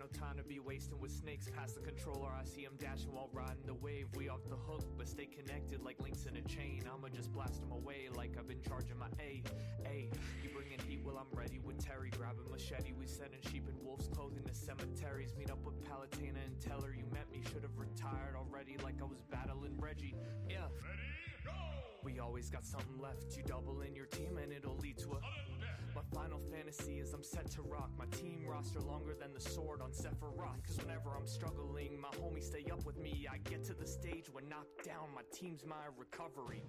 no time to be wasting with snakes. Past the controller, I see them dashing while riding the wave. We off the hook, but stay connected like links in a chain. I'ma just blast them away like I've been charging my A. You bringing heat, well I'm ready with Terry. Grabbing machete, we sending sheep in wolf's clothing to cemeteries. Meet up with Palatina and tell her you met me. Should've retired already like I was battling Reggie. Yeah. Ready, go! We always got something left. You double in your team and it'll lead to a... My final fantasy is I'm set to rock. My team roster longer than the sword on Sephiroth. Cause whenever I'm struggling, my homies stay up with me. I get to the stage when knocked down, my team's my recovery.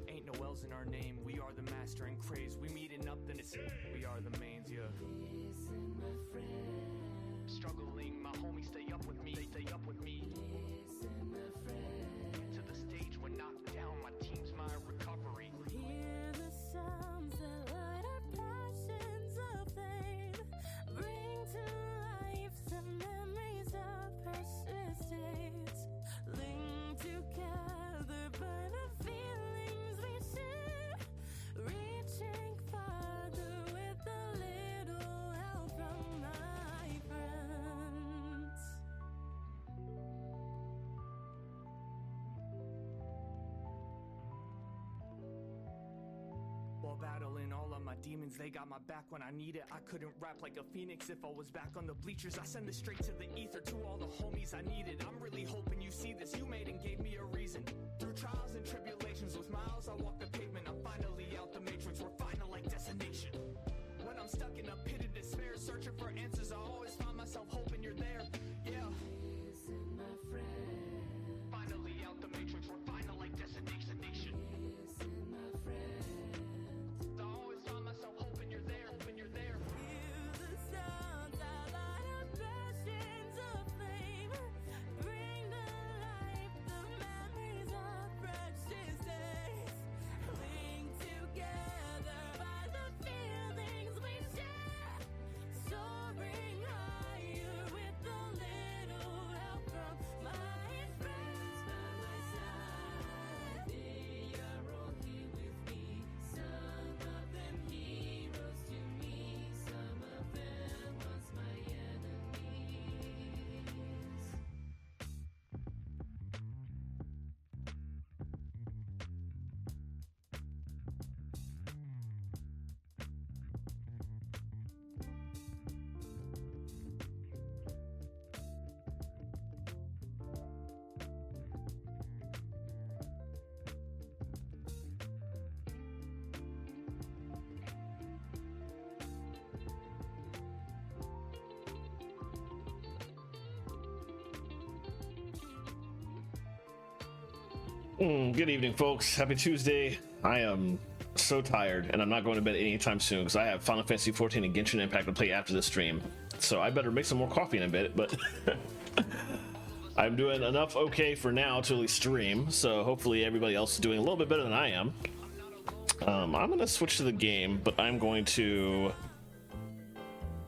Ain't no L's in our name, we are the master and craze. We meeting up, then it's we are the mains, yeah. Listen, my friend. Struggling, my homies stay up with me, stay up with me. Listen, my friend. Get to the stage when knocked down, my team's my recovery. Hear the sounds that light our passions of flame. Bring to life some memories of persistence. Linked together by the feelings we share. Reaching farther with a little help from my friends. While battling all of my demons, they got my back when I need it. I couldn't rap like a phoenix if I was back on the bleachers. I send this straight to the ether, to all the homies I needed. I'm really hoping you see this, you made and gave me a reason. Through trials and tribulations, with miles I walk the pavement. I'm finally out the matrix, we're final like destination. When I'm stuck in a pit of despair, searching for answers, I always find myself hoping you're there. Yeah. Listen, my friend. Finally out the matrix, we're final like destination. Listen, my friend. I always find myself hoping you're there, hoping you're there. Hear the sounds that light our passions of flame. Bring to life the memories of precious days. Linked together by the feelings we share. Soaring higher with a little help from my friends by my side. They are all here with me. Some of them heroes to me. Some of them once my enemies. Good evening, folks. Happy Tuesday. I am so tired, and I'm not going to bed anytime soon because I have Final Fantasy 14 and Genshin Impact to play after the stream. So I better make some more coffee in a bit, but I'm doing enough okay for now to at least stream. So hopefully everybody else is doing a little bit better than I am. I'm going to switch to the game, but I'm going to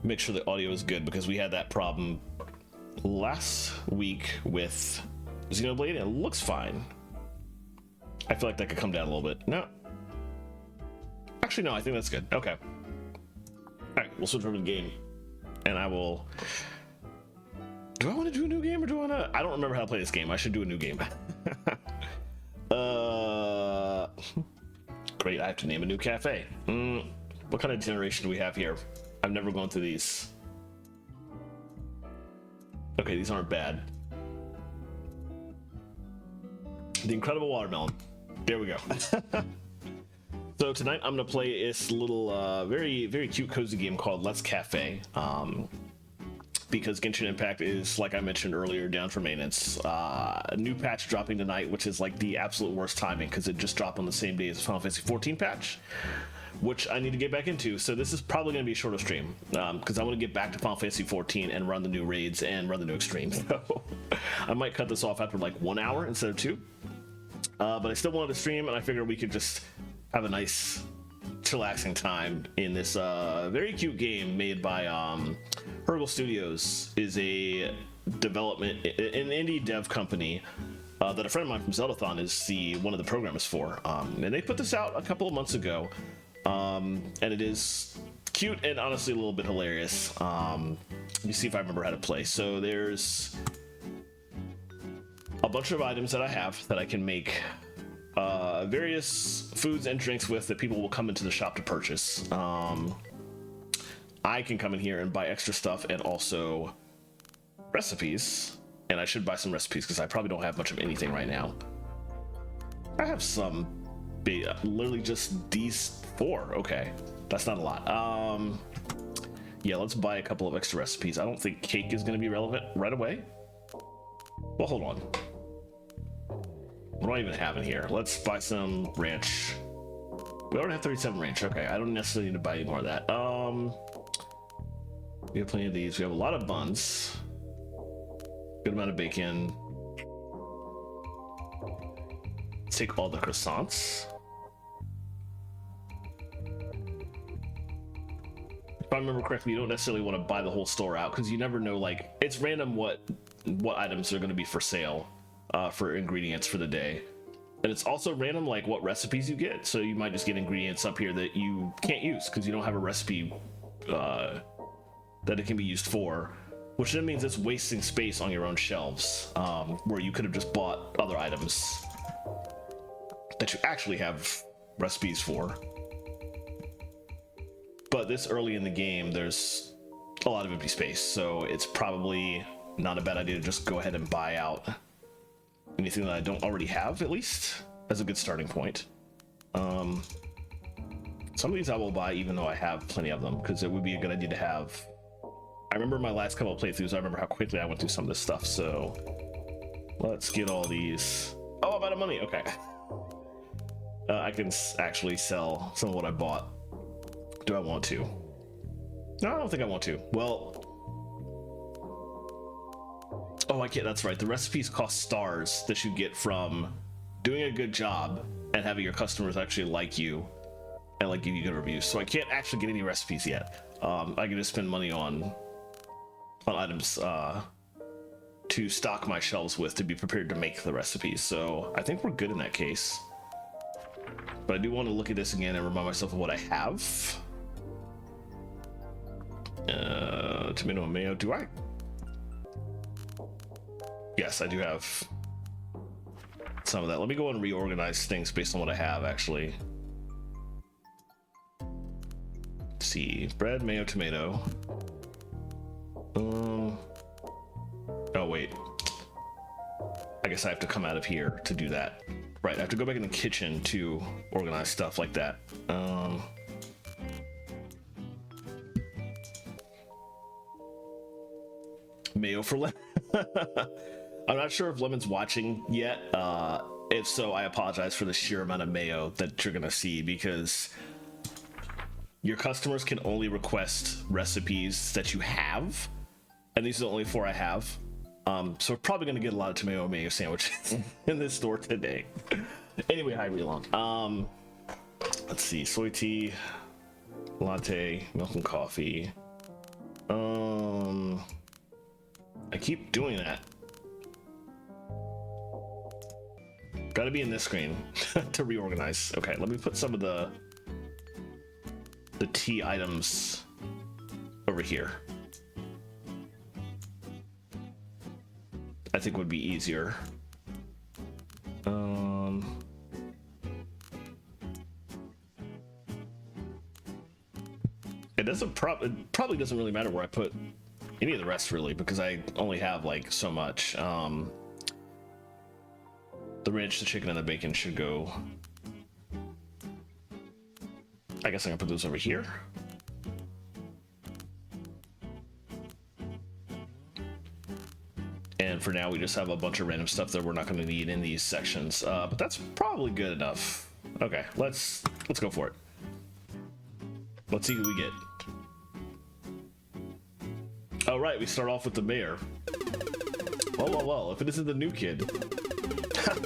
make sure the audio is good because we had that problem last week with Xenoblade, and it looks fine. I feel like that could come down a little bit. No. Actually, no, I think that's good. Okay. Alright, we'll switch over to the game. And I will... Do I want to do a new game or do I want to... I don't remember how to play this game. I should do a new game. Great, I have to name a new cafe. What kind of generation do we have here? I've never gone through these. Okay, these aren't bad. The Incredible Watermelon. There we go. So tonight I'm gonna play this little, very, very cute, cozy game called Let's Café. Because Genshin Impact is, like I mentioned earlier, down for maintenance. A new patch dropping tonight, which is like the absolute worst timing because it just dropped on the same day as the Final Fantasy 14 patch, which I need to get back into. So this is probably going to be a shorter stream because I want to get back to Final Fantasy 14 and run the new raids and run the new extremes. So I might cut this off after like 1 hour instead of 2. But I still wanted to stream, and I figured we could just have a nice, chillaxing time in this very cute game made by Hergel Studios. Is a development, an indie dev company that a friend of mine from Zeldathon is one of the programmers for. And they put this out a couple of months ago, and it is cute and honestly a little bit hilarious. Let me see if I remember how to play. So there's a bunch of items that I have that I can make various foods and drinks with that people will come into the shop to purchase. I can come in here and buy extra stuff and also recipes. And I should buy some recipes because I probably don't have much of anything right now. I have some, literally just these 4. Okay, that's not a lot. Yeah, let's buy a couple of extra recipes. I don't think cake is going to be relevant right away. Well, hold on. What do I even have in here? Let's buy some ranch. We already have 37 ranch. Okay, I don't necessarily need to buy any more of that. We have plenty of these. We have a lot of buns. Good amount of bacon. Take all the croissants. If I remember correctly, you don't necessarily want to buy the whole store out because you never know, like, it's random what items are going to be for sale for ingredients for the day. And it's also random, like, what recipes you get. So you might just get ingredients up here that you can't use because you don't have a recipe that it can be used for, which then means it's wasting space on your own shelves, where you could have just bought other items that you actually have recipes for. But this early in the game, there's a lot of empty space, so it's probably not a bad idea to just go ahead and buy out anything that I don't already have, at least, as a good starting point. Some of these I will buy even though I have plenty of them, because it would be a good idea to have. I remember my last couple of playthroughs, I remember how quickly I went through some of this stuff, so let's get all these. Oh, I'm out of money, okay. I can actually sell some of what I bought. Do I want to? No, I don't think I want to. Well, oh, I can't. That's right. The recipes cost stars that you get from doing a good job and having your customers actually like you and like give you good reviews. So I can't actually get any recipes yet. I can just spend money on items to stock my shelves with to be prepared to make the recipes. So I think we're good in that case. But I do want to look at this again and remind myself of what I have. Tomato and mayo. Do I? Yes, I do have some of that. Let me go and reorganize things based on what I have, actually. Let's see. Bread, mayo, tomato. Oh, wait. I guess I have to come out of here to do that. Right, I have to go back in the kitchen to organize stuff like that. Mayo for lemon. I'm not sure if Lemon's watching yet. If so, I apologize for the sheer amount of mayo that you're gonna see, because your customers can only request recipes that you have, and these are the only 4 I have. So we're probably gonna get a lot of tomato and mayo sandwiches in this store today. Anyway, hi Relon. Let's see, soy tea, latte, milk and coffee. I keep doing that. Gotta be in this screen to reorganize. Okay, let me put some of the tea items over here. I think would be easier. It probably doesn't really matter where I put any of the rest, really, because I only have like so much. The ranch, the chicken, and the bacon should go. I guess I'm gonna put those over here. And for now, we just have a bunch of random stuff that we're not going to need in these sections, but that's probably good enough. Okay, let's go for it. Let's see who we get. All right, we start off with the mayor. Well, if it isn't the new kid.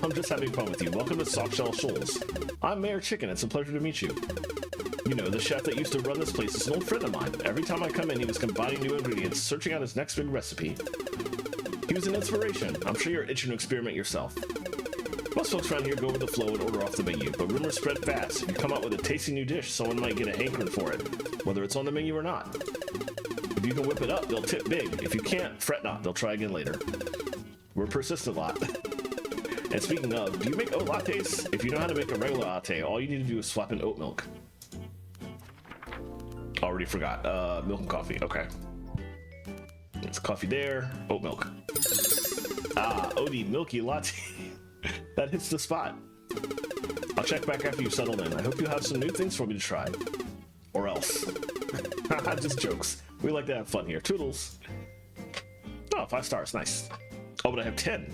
I'm just having fun with you. Welcome to Softshell Shoals. I'm Mayor Chicken. It's a pleasure to meet you. You know, the chef that used to run this place is an old friend of mine. Every time I come in, he was combining new ingredients, searching out his next big recipe. He was an inspiration. I'm sure you're itching to experiment yourself. Most folks around here go with the flow and order off the menu, but rumors spread fast. If you come out with a tasty new dish, someone might get a hankering for it, whether it's on the menu or not. If you can whip it up, they'll tip big. If you can't, fret not, they'll try again later. We're a persistent lot. And speaking of, do you make oat lattes? If you know how to make a regular latte, all you need to do is swap in oat milk. Already forgot. Milk and coffee. Okay. It's coffee there. Oat milk. Ah, Odie Milky Latte. That hits the spot. I'll check back after you've settled in. I hope you have some new things for me to try. Or else. Just jokes. We like to have fun here. Toodles. Oh, 5 stars. Nice. Oh, but I have 10.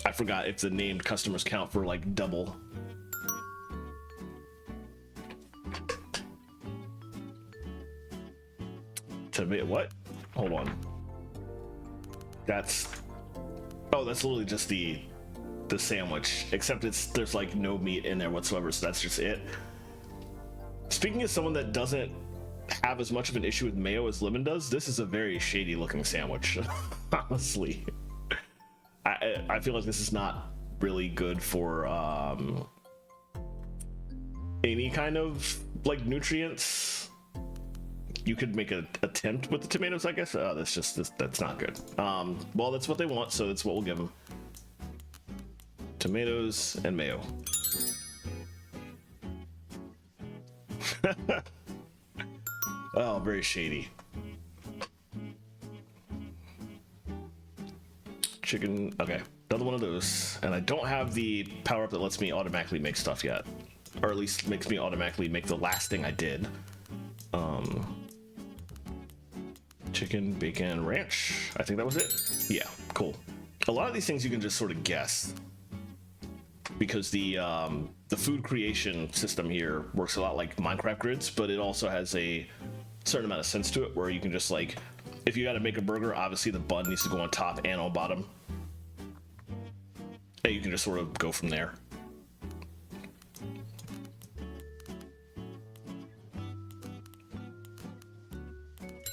I forgot if the named customers count for like double. What? Hold on. That's... Oh, that's literally just the sandwich. Except there's like no meat in there whatsoever, so that's just it. Speaking as someone that doesn't have as much of an issue with mayo as Lemon does, this is a very shady looking sandwich. Honestly. I feel like this is not really good for any kind of like nutrients. You could make an attempt with the tomatoes, I guess. That's not good. Well, that's what they want, so that's what we'll give them. Tomatoes and mayo. Oh, very shady. Chicken, okay. Another one of those. And I don't have the power up that lets me automatically make stuff yet. Or at least makes me automatically make the last thing I did. Chicken, bacon, ranch. I think that was it. Yeah, cool. A lot of these things you can just sort of guess. Because the food creation system here works a lot like Minecraft grids, but it also has a certain amount of sense to it where you can just like, if you got to make a burger, obviously the bun needs to go on top and on bottom. And you can just sort of go from there.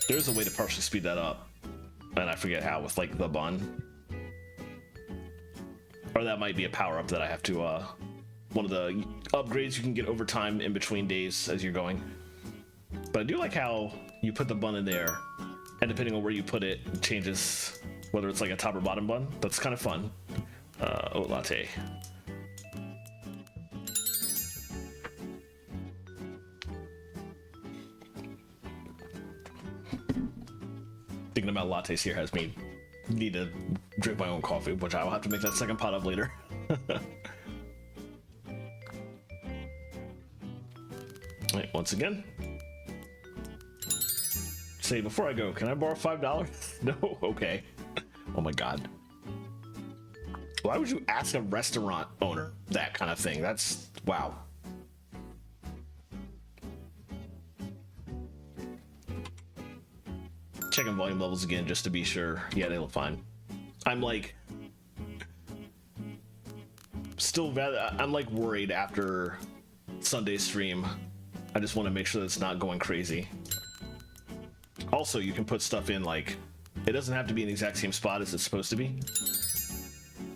There's a way to partially speed that up, and I forget how, with like the bun. Or that might be a power up that I have to, one of the upgrades you can get over time in between days as you're going. But I do like how you put the bun in there, and depending on where you put it, it changes whether it's like a top or bottom bun. That's kind of fun. Oat latte. Thinking about lattes here has me need to drink my own coffee, which I will have to make that second pot of later. Alright, once again. Say, before I go, can I borrow $5? No? Okay. Oh my god. Why would you ask a restaurant owner that kind of thing? That's... wow. Checking volume levels again just to be sure. Yeah, they look fine. I'm like... I'm like worried after Sunday's stream. I just want to make sure that it's not going crazy. Also, you can put stuff in like... It doesn't have to be in the exact same spot as it's supposed to be.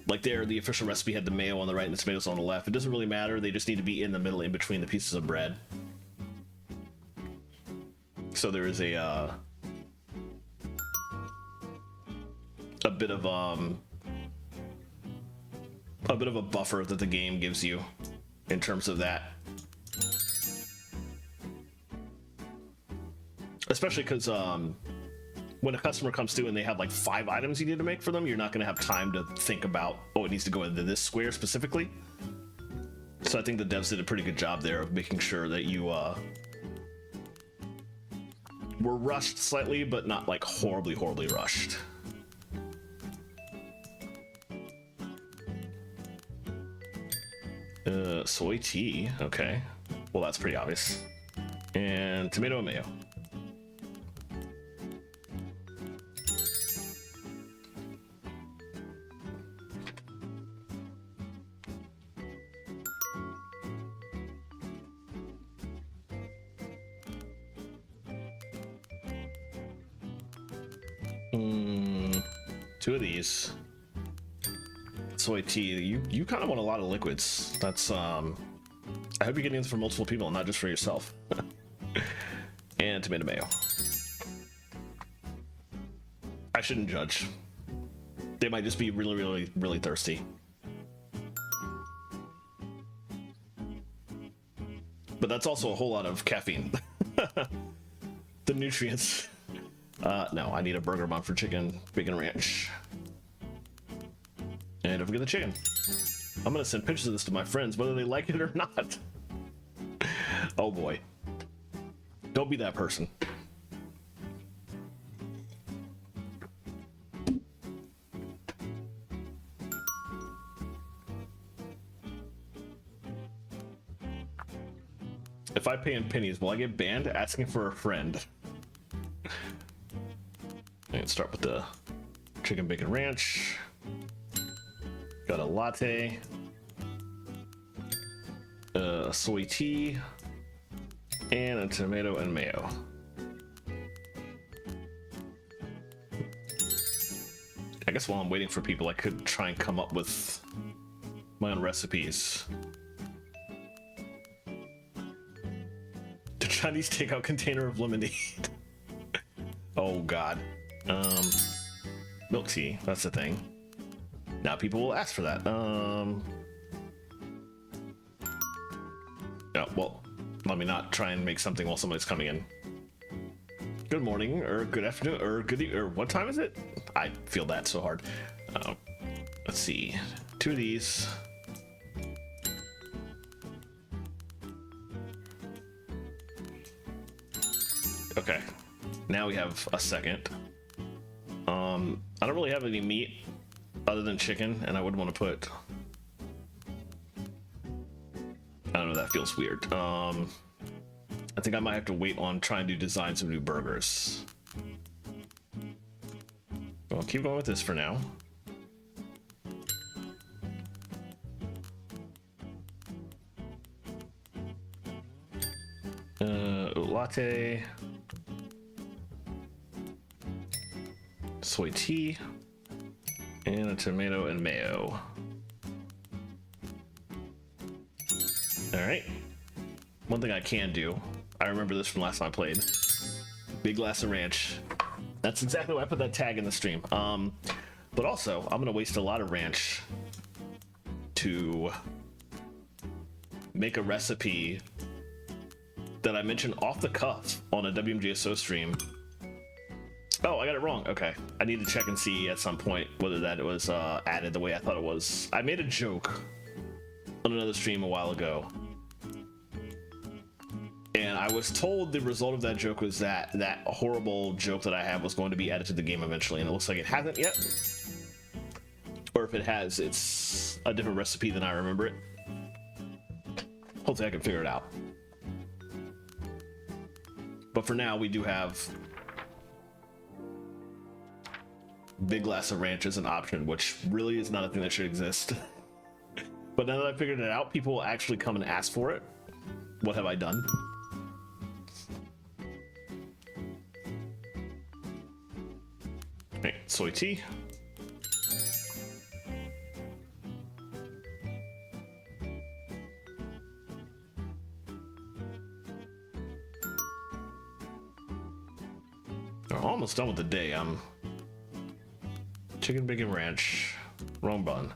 Like there, the official recipe had the mayo on the right and the tomatoes on the left. It doesn't really matter. They just need to be in the middle, in between the pieces of bread. So there is a bit of a buffer that the game gives you in terms of that. Especially because when a customer comes through and they have like 5 items you need to make for them, you're not going to have time to think about, oh, it needs to go into this square specifically. So I think the devs did a pretty good job there of making sure that you were rushed slightly, but not like horribly rushed. Soy tea, okay. Well, that's pretty obvious. And tomato and mayo. Two of these. soy tea. You kind of want a lot of liquids. That's I hope you're getting this for multiple people, not just for yourself. And tomato mayo. I shouldn't judge. They might just be really thirsty. But that's also a whole lot of caffeine. The nutrients. No, I need a burger bun for chicken bacon ranch. And don't forget the chicken. I'm gonna send pictures of this to my friends, whether they like it or not. Oh boy. Don't be that person. If I pay in pennies, will I get banned asking for a friend? Let's start with the chicken bacon ranch. Got a latte, a soy tea, and a tomato and mayo. I guess while I'm waiting for people, I could try and come up with my own recipes. The Chinese takeout container of lemonade. Oh God. Milk tea, that's the thing. Now people will ask for that. Yeah, well, let me not try and make something while somebody's coming in. Good morning, or good afternoon, or good evening, or what time is it? I feel that so hard. Let's see, 2 of these. Okay, now we have a second. I don't really have any meat other than chicken, and I wouldn't want to put... I don't know, that feels weird. I think I might have to wait on trying to design some new burgers. Well, I'll keep going with this for now. Latte. Soy tea. And a tomato and mayo. Alright. One thing I can do, I remember this from last time I played. Big glass of ranch. That's exactly why I put that tag in the stream. But also, I'm gonna waste a lot of ranch to make a recipe that I mentioned off the cuff on a WMGSO stream. Oh, I got it wrong. Okay. I need to check and see at some point whether that was added the way I thought it was. I made a joke on another stream a while ago. And I was told the result of that joke was that that horrible joke that I have was going to be added to the game eventually, and it looks like it hasn't yet. Or if it has, it's a different recipe than I remember it. Hopefully I can figure it out. But for now, we do have big glass of ranch as an option, which really is not a thing that should exist. But now that I figured it out, people will actually come and ask for it. What have I done? Okay, soy tea. We're almost done with the day. Chicken bacon ranch, wrong bun.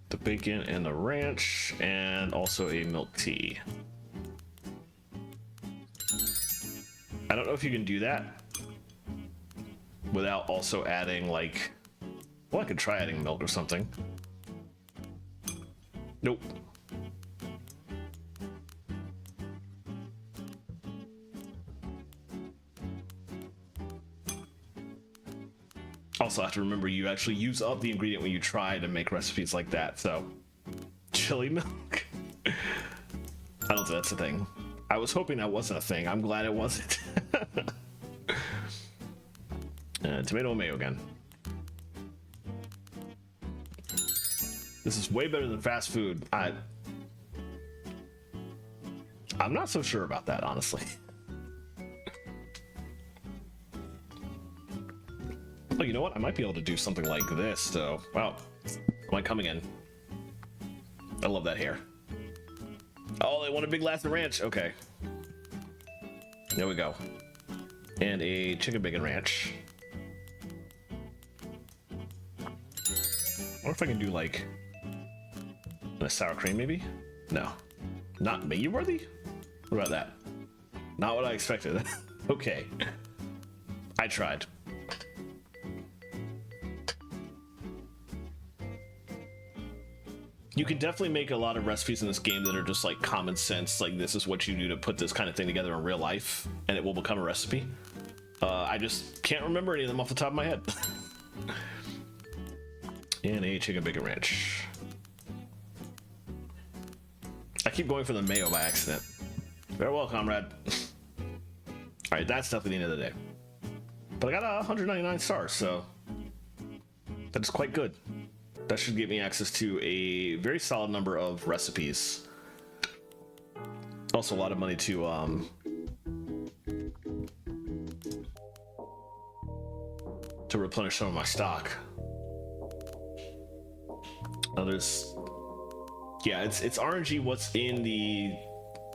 The bacon and the ranch, and also a milk tea. I don't know if you can do that without also adding, like, well, I could try adding milk or something. Nope. Also have to remember you actually use up the ingredient when you try to make recipes like that, so chili milk. I don't think that's a thing. I was hoping that wasn't a thing. I'm glad it wasn't. Tomato and mayo again. This is way better than fast food. I'm not so sure about that, honestly. Oh, you know what? I might be able to do something like this, though. Wow. Am I coming in? I love that hair. Oh, they want a big Latin ranch. Okay. There we go. And a chicken bacon ranch. I wonder if I can do like a sour cream, maybe? No. Not menu worthy? What about that? Not what I expected. Okay. I tried. You can definitely make a lot of recipes in this game that are just like common sense, like this is what you do to put this kind of thing together in real life, and it will become a recipe. I just can't remember any of them off the top of my head. And a chicken bacon ranch. I keep going for the mayo by accident. Very well, comrade. Alright, that's definitely the end of the day. But I got 199 stars, so that is quite good. That should give me access to a very solid number of recipes. Also a lot of money to replenish some of my stock. Yeah, it's RNG what's in the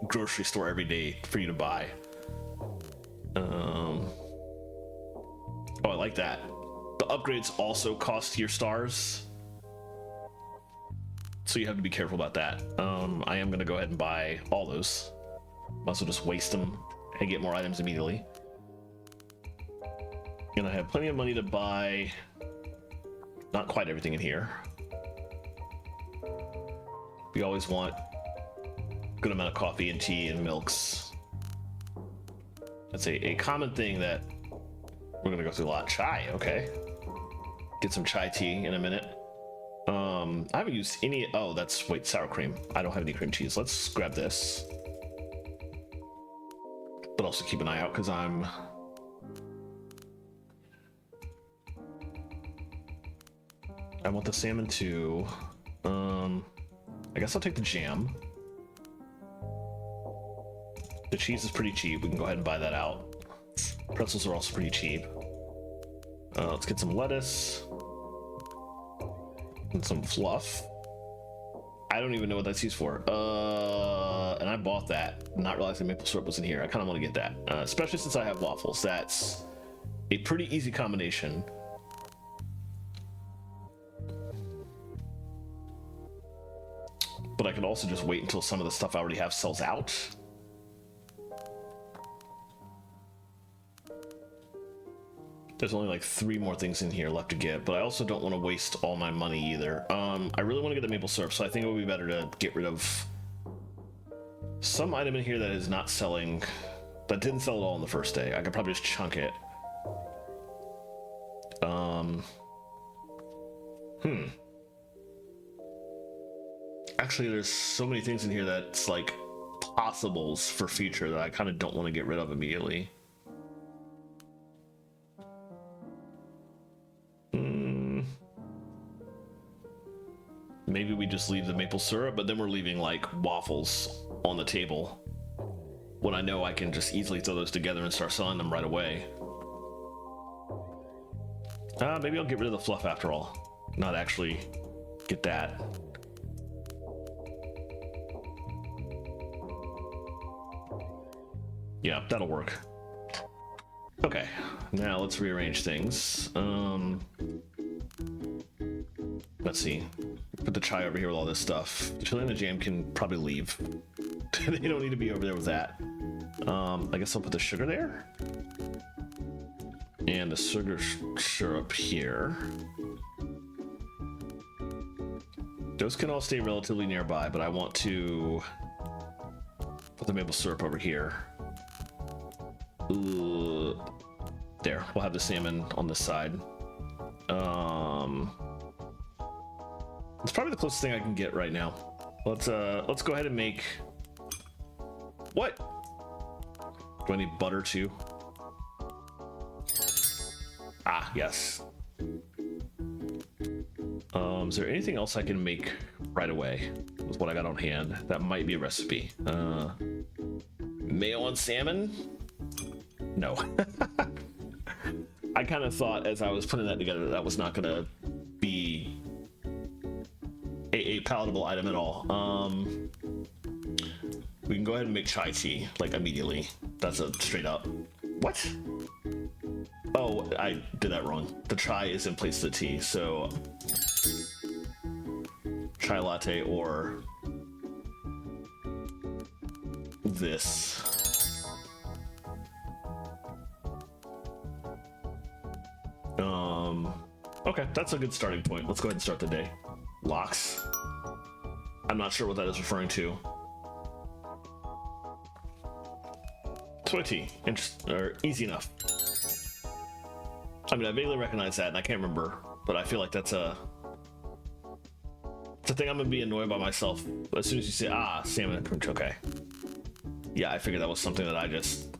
grocery store every day for you to buy. Oh, I like that. The upgrades also cost your stars, so you have to be careful about that. I am gonna go ahead and buy all those. Might as well just waste them and get more items immediately. And I have plenty of money to buy not quite everything in here. We always want a good amount of coffee and tea and milks. That's a common thing that we're gonna go through a lot. Chai, okay. Get some chai tea in a minute. I haven't used any. Oh, that's wait, sour cream. I don't have any cream cheese. Let's grab this. But also keep an eye out because I want the salmon too. I guess I'll take the jam. The cheese is pretty cheap. We can go ahead and buy that out. Pretzels are also pretty cheap. Let's get some lettuce. And some fluff. I don't even know what that's used for. And I bought that, not realizing maple syrup was in here. I kind of want to get that, especially since I have waffles. That's a pretty easy combination. But I could also just wait until some of the stuff I already have sells out. There's only like 3 more things in here left to get, but I also don't want to waste all my money either. I really want to get the maple syrup, so I think it would be better to get rid of some item in here that is not selling, that didn't sell at all on the first day. I could probably just chunk it. Actually, there's so many things in here that's like possibles for future that I kind of don't want to get rid of immediately. Maybe we just leave the maple syrup, but then we're leaving like waffles on the table when I know I can just easily throw those together and start selling them right away. Maybe I'll get rid of the fluff after all. Not actually get that. Yeah, that'll work. Okay, now let's rearrange things. Let's see. Put the chai over here with all this stuff. The chili and the jam can probably leave. They don't need to be over there with that. I guess I'll put the sugar there. And the sugar syrup here. Those can all stay relatively nearby, but I want to put the maple syrup over here. There, we'll have the salmon on this side. It's probably the closest thing I can get right now. Let's go ahead and make. What? Do I need butter too? Ah, yes. Is there anything else I can make right away with what I got on hand? That might be a recipe. Mayo on salmon? No. I I kind of thought as I was putting that together that was not gonna be a palatable item at all. We can go ahead and make chai tea like immediately. That's a straight up. What? Oh, I did that wrong. The chai is in place of the tea, so chai latte or this. Okay, that's a good starting point. Let's go ahead and start the day. Locks. I'm not sure what that is referring to. Soy tea. Or easy enough. I mean, I vaguely recognize that, and I can't remember, but I feel like it's a thing I'm gonna be annoyed by myself as soon as you say, salmon and punch. Okay. Yeah, I figured that was something that I just...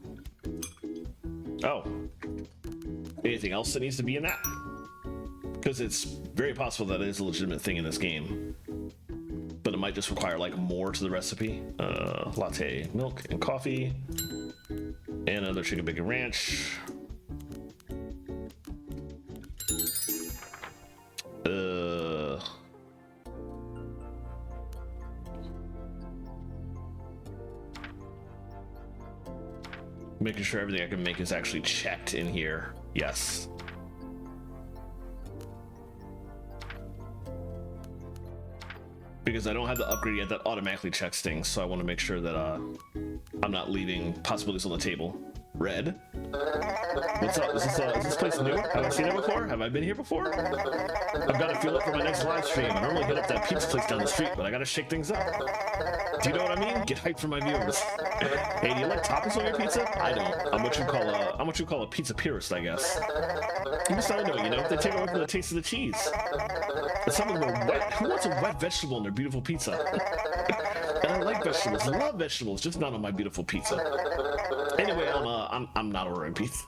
Oh. Anything else that needs to be in that? Because it's very possible that it is a legitimate thing in this game, but it might just require like more to the recipe. Latte, milk, and coffee, and another chicken bacon ranch. Making sure everything I can make is actually checked in here. Yes. Because I don't have the upgrade yet that automatically checks things, so I want to make sure that I'm not leaving possibilities on the table. Red. What's up? Is this place new? Have I seen it before? Have I been here before? I've got to fuel up for my next live stream. I normally hit up that pizza place down the street, but I got to shake things up. Do you know what I mean? Get hyped for my viewers. Hey, do you like toppings on your pizza? I don't. I'm what you call a pizza purist, I guess. You just don't know, you know? They take away from the taste of the cheese. It's something more wet. Who wants a wet vegetable on their beautiful pizza? And I like vegetables. I love vegetables, just not on my beautiful pizza. Anyway, I'm not ordering pizza.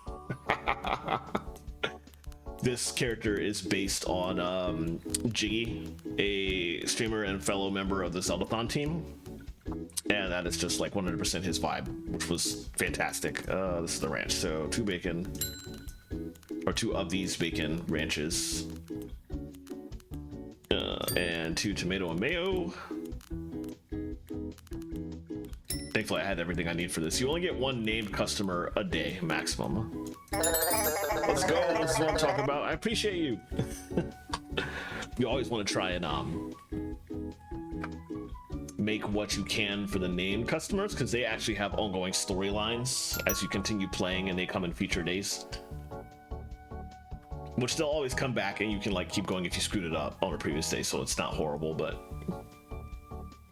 This character is based on Jiggy, a streamer and fellow member of the Zeldathon team. And that is just like 100% his vibe, which was fantastic. This is the ranch, so 2 bacon, or 2 of these bacon ranches, and 2 tomato and mayo. Thankfully, I had everything I need for this. You only get 1 named customer a day maximum. Let's go. This is what I'm talking about. I appreciate you. You always want to try and make what you can for the named customers, because they actually have ongoing storylines as you continue playing, and they come in feature days, which they'll always come back, and you can like keep going if you screwed it up on a previous day, so it's not horrible. But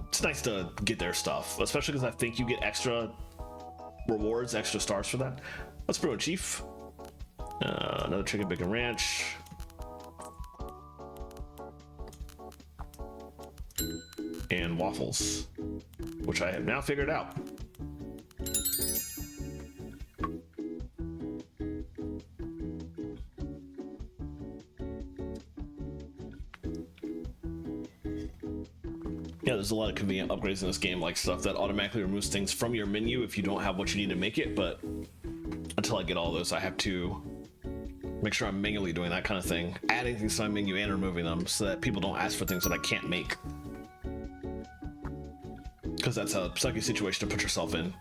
it's nice to get their stuff, especially because I think you get extra rewards, extra stars for that. Let's brew a chief. Another chicken bacon ranch. And waffles, which I have now figured out. Yeah, there's a lot of convenient upgrades in this game, like stuff that automatically removes things from your menu if you don't have what you need to make it, but until I get all those, I have to make sure I'm manually doing that kind of thing, adding things to my menu and removing them so that people don't ask for things that I can't make. Because that's a sucky situation to put yourself in.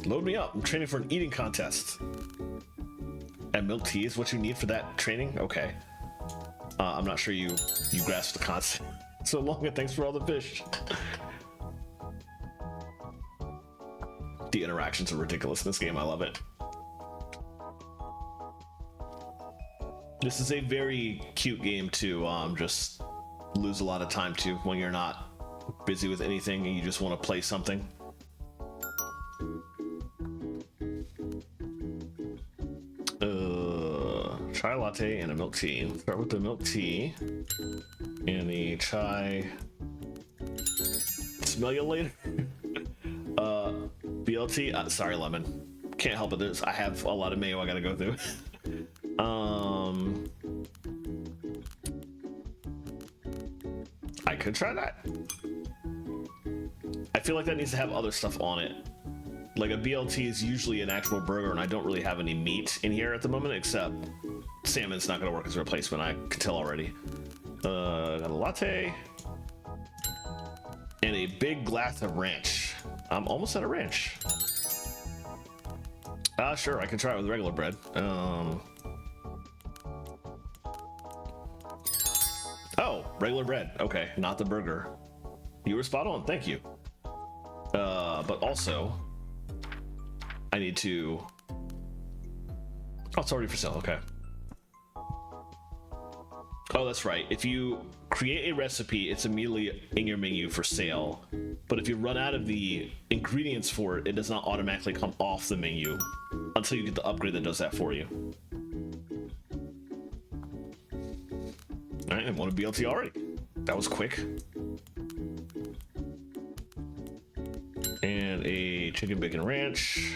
Load me up, I'm training for an eating contest. And milk tea is what you need for that training? Okay. I'm not sure you grasp the concept. So long, and thanks for all the fish. The interactions are ridiculous in this game, I love it. This is a very cute game to just lose a lot of time to when you're not busy with anything and you just want to play something. Chai latte and a milk tea. Start with the milk tea and the chai. Smell you later. BLT. Sorry, lemon. Can't help it. I have a lot of mayo I gotta go through. I could try that. I feel like that needs to have other stuff on it, Like a BLT is usually an actual burger, and I don't really have any meat in here at the moment, except salmon's not gonna work as a replacement. I can tell already. Got a latte and a big glass of ranch. I'm almost out of ranch. Sure, I can try it with regular bread. Oh, regular bread. Okay, not the burger. You were spot on. Thank you. But also, I need to. Oh, it's already for sale. Okay. Oh, that's right. If you create a recipe, it's immediately in your menu for sale. But if you run out of the ingredients for it, it does not automatically come off the menu until you get the upgrade that does that for you. All right, I want a BLT already. That was quick. And a chicken bacon ranch.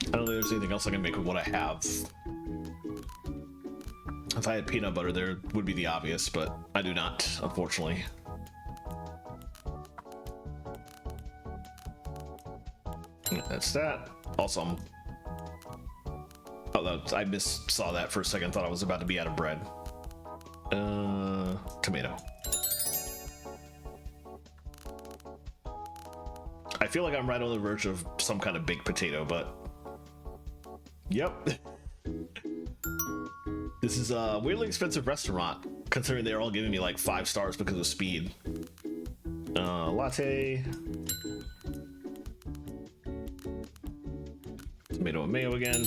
I don't think there's anything else I can make with what I have. If I had peanut butter, there would be the obvious, but I do not, unfortunately. That's that. Also, I saw that for a second. Thought I was about to be out of bread. Tomato. I feel like I'm right on the verge of some kind of baked potato, but yep. This is a weirdly expensive restaurant, considering they're all giving me like 5 stars because of speed. Latte. Tomato and mayo again.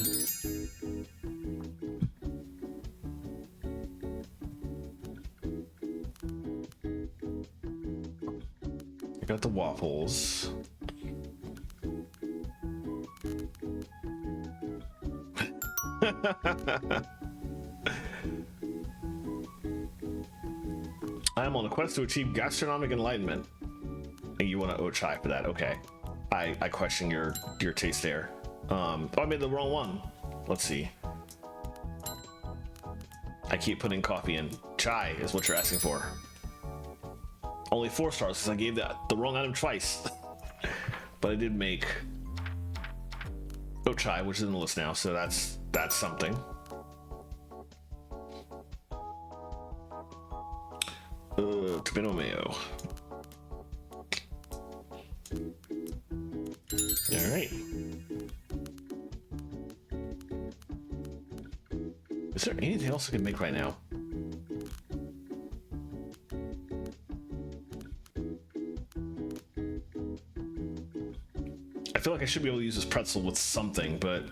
I got the waffles. I am on a quest to achieve gastronomic enlightenment. And you want to oat chai for that? Okay. I question your taste there. Oh, I made the wrong one. Let's see. I keep putting coffee in. Chai is what you're asking for. Only 4 stars because I gave the wrong item twice. But I did make oat chai, which is in the list now, so that's something. Tomato mayo. All right. Is there anything else I can make right now? I feel like I should be able to use this pretzel with something, but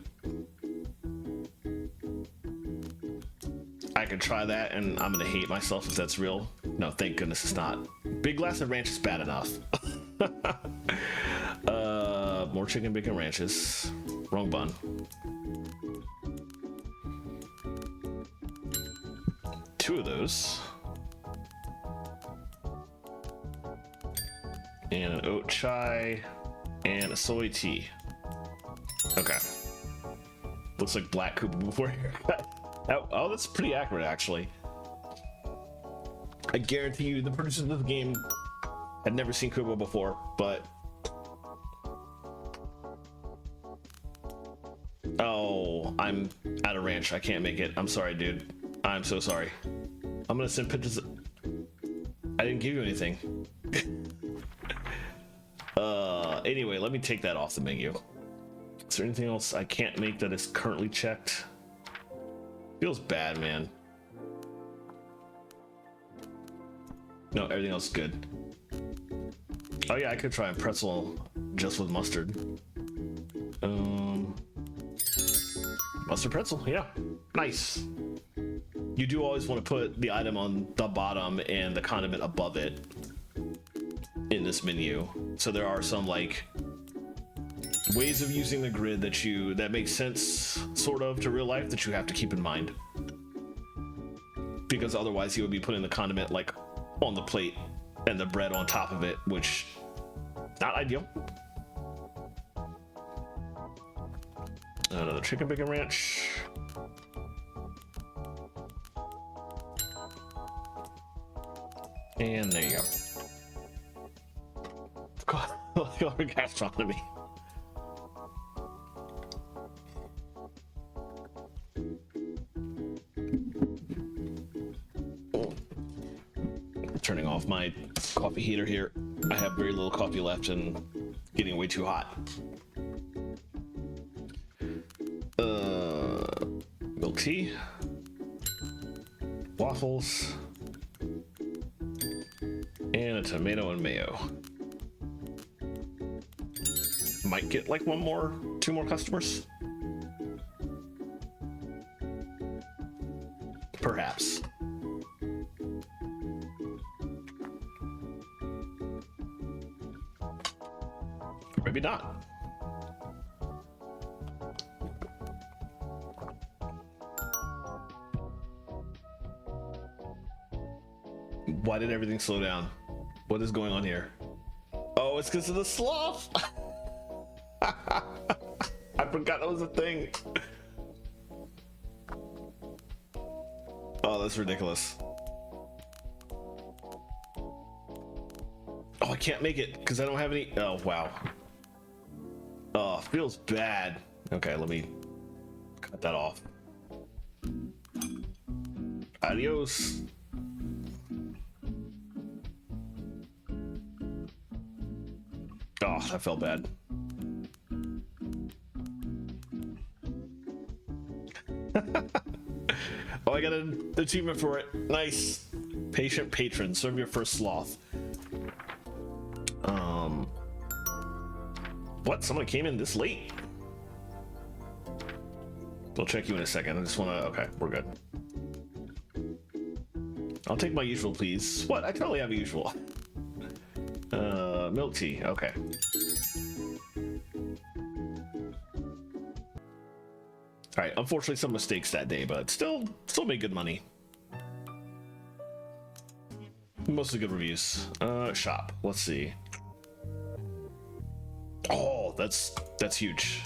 I could try that and I'm gonna hate myself if that's real. No, thank goodness it's not. Big glass of ranch is bad enough. More chicken bacon ranches. Wrong bun. Two of those. And an oat chai and a soy tea. Okay. Looks like Black Koopa before haircut. Oh, that's pretty accurate, actually. I guarantee you the producers of the game had never seen Koopa before, but... Oh, I'm out of ranch. I can't make it. I'm sorry, dude. I'm so sorry. I'm gonna send pictures. I didn't give you anything. Anyway, let me take that off the menu. Is there anything else I can't make that is currently checked? Feels bad, man. No, everything else is good. Oh yeah, I could try a pretzel just with mustard. Mustard pretzel, yeah, nice. You do always want to put the item on the bottom and the condiment above it in this menu. So there are some like ways of using the grid that makes sense sort of to real life that you have to keep in mind. Because otherwise you would be putting the condiment like on the plate and the bread on top of it, which not ideal. Another chicken bacon ranch. And there you go. God, gastronomy. Turning off my coffee heater here. I have very little coffee left and getting way too hot. Milk tea, waffles, and a tomato and mayo. Might get like two more customers. Perhaps. Maybe not. Why did everything slow down? What is going on here? Oh, it's because of the sloth. I forgot that was a thing. Oh, that's ridiculous. Oh, I can't make it because I don't have any. Oh, wow. Oh, feels bad. Okay, let me cut that off. Adios. Oh, that felt bad. Oh, I got an achievement for it. Nice. Patient patron. Serve your first sloth. What? Someone came in this late? We'll check you in a second. I just want to... Okay, we're good. I'll take my usual, please. What? I totally have a usual. Milk tea. Okay. All right. Unfortunately, some mistakes that day, but still made good money. Mostly good reviews. Shop. Let's see. Oh, that's huge.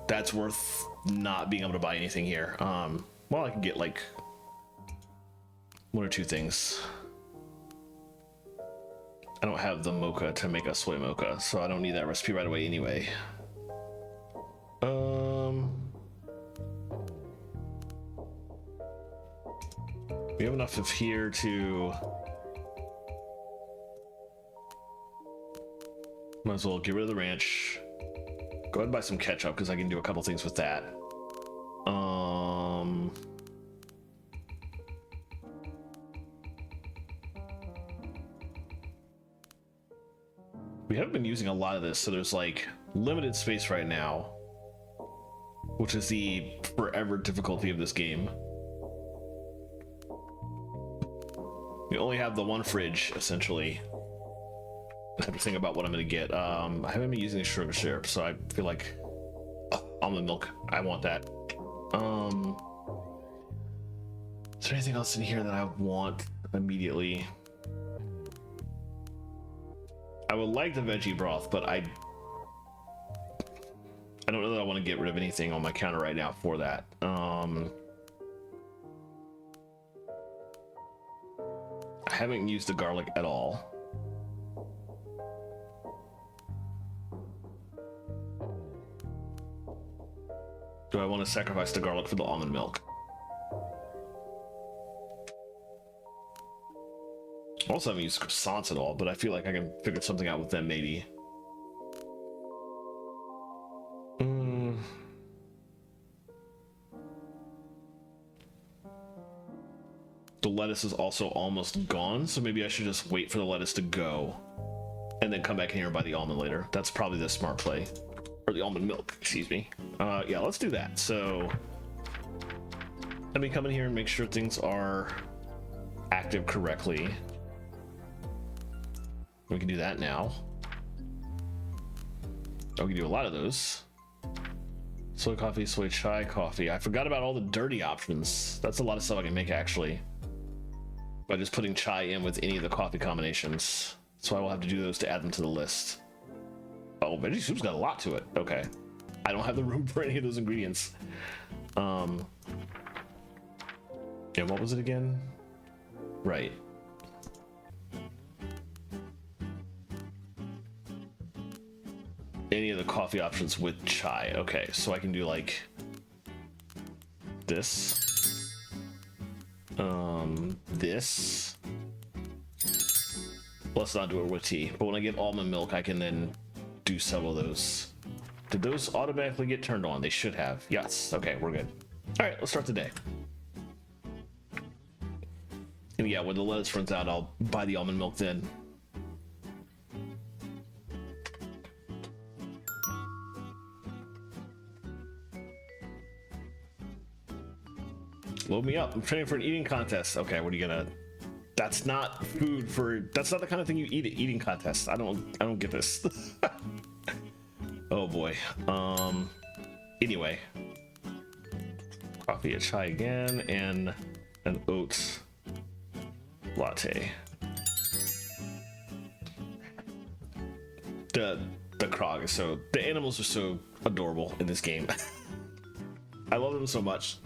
That's worth not being able to buy anything here. Well, I can get like one or two things. I don't have the mocha to make a soy mocha, so I don't need that recipe right away anyway. We have enough of here to... Might as well get rid of the ranch. Go ahead and buy some ketchup because I can do a couple things with that. We haven't been using a lot of this, so there's like limited space right now, which is the forever difficulty of this game. We only have the one fridge, essentially. I have to think about what I'm going to get. I haven't been using the sugar syrup, so I feel like almond milk. I want that. Is there anything else in here that I want immediately? I would like the veggie broth, but I don't know that I want to get rid of anything on my counter right now for that. I haven't used the garlic at all. Do I want to sacrifice the garlic for the almond milk? Also haven't used croissants at all, but I feel like I can figure something out with them maybe. The lettuce is also almost gone, so maybe I should just wait for the lettuce to go and then come back in here and buy the almond later. That's probably the smart play. Or the almond milk, excuse me. Yeah, let's do that. So let me come in here and make sure things are active correctly. We can do that now. Oh, we can do a lot of those. Soy coffee, soy chai coffee. I forgot about all the dirty options. That's a lot of stuff I can make actually, by just putting chai in with any of the coffee combinations. So I will have to do those to add them to the list. Oh, veggie soup's got a lot to it. Okay. I don't have the room for any of those ingredients. Yeah, what was it again? Right. any of the coffee options with chai. Okay, so I can do like this, this. Let's not do it with tea, but when I get almond milk, I can then do several of those. Did those automatically get turned on? They should have. Yes. Okay, we're good. All right, let's start the day. And yeah, when the lettuce runs out, I'll buy the almond milk then. Load me up. I'm training for an eating contest. Okay, what are you gonna... That's not food for... That's not the kind of thing you eat at eating contests. I don't get this. Oh boy. Anyway. Coffee, a chai again, and an oats latte. The Krog is so... The animals are so adorable in this game. I love them so much.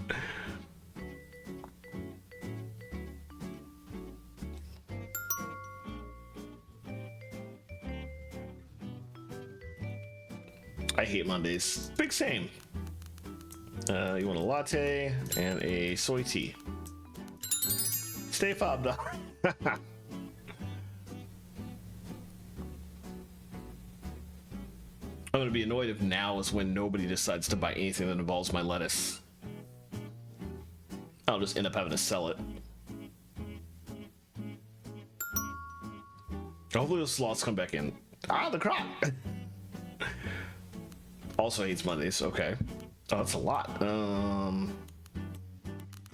I hate Mondays. Big same. You want a latte and a soy tea. Stay fobbed up. I'm gonna be annoyed if now is when nobody decides to buy anything that involves my lettuce. I'll just end up having to sell it. Hopefully those slots come back in. Ah, the crop! Also hates Mondays, okay. Oh, that's a lot.